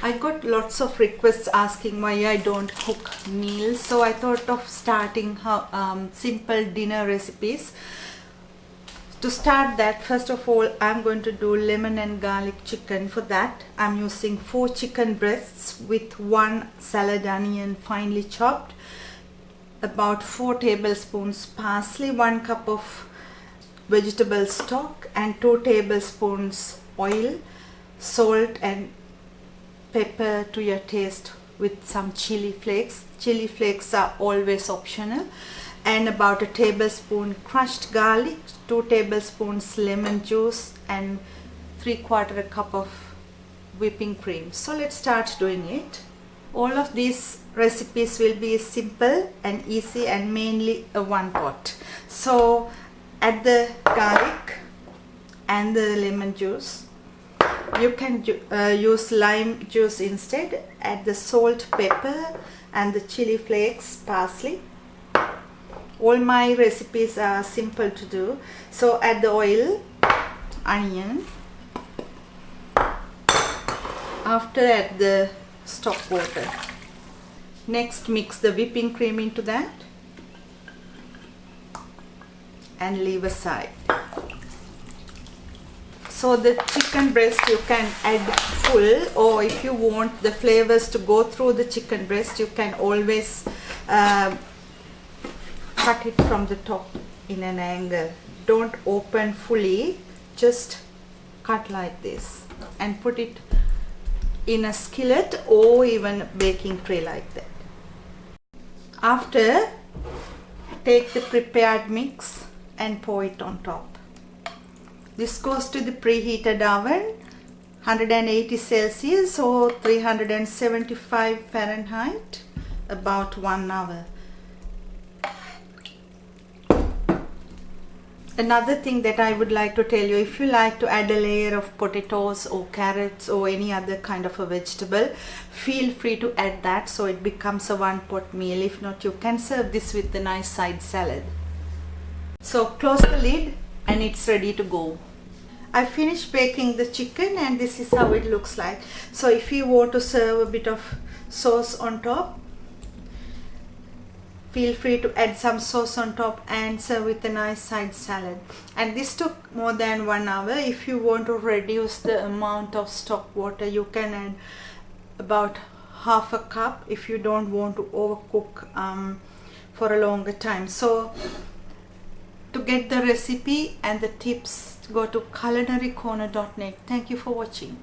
I got lots of requests asking why I don't cook meals, so I thought of starting simple dinner recipes. To start that, first of all, I'm going to do lemon and garlic chicken. For that, I'm using 4 chicken breasts with 1 salad onion finely chopped, about 4 tablespoons parsley, 1 cup of vegetable stock, and 2 tablespoons oil, salt and pepper to your taste with some chili flakes. Chili flakes are always optional. And about a tablespoon crushed garlic, 2 tablespoons lemon juice, and 3/4 cup of whipping cream. So let's start doing it. All of these recipes will be simple and easy and mainly a one pot. So add the garlic and the lemon juice. You can use lime juice instead. Add the salt, pepper and the chili flakes, parsley. All my recipes are simple to do. So add the oil, onion. After, add the stock water. Next, mix the whipping cream into that and leave aside. So the chicken breast you can add full, or if you want the flavors to go through the chicken breast, you can always cut it from the top in an angle. Don't open fully, just cut like this and put it in a skillet or even a baking tray like that. After, take the prepared mix and pour it on top. This goes to the preheated oven, 180 Celsius or 375 Fahrenheit, about 1 hour. Another thing that I would like to tell you, if you like to add a layer of potatoes or carrots or any other kind of a vegetable, feel free to add that so it becomes a one pot meal. If not, you can serve this with a nice side salad. So close the lid and it's ready to go. I finished baking the chicken and this is how it looks like. So if you want to serve a bit of sauce on top, feel free to add some sauce on top and serve with a nice side salad. And this took more than 1 hour. If you want to reduce the amount of stock water, you can add about half a cup if you don't want to overcook for a longer time. So to get the recipe and the tips, go to culinarycorner.net. Thank you for watching.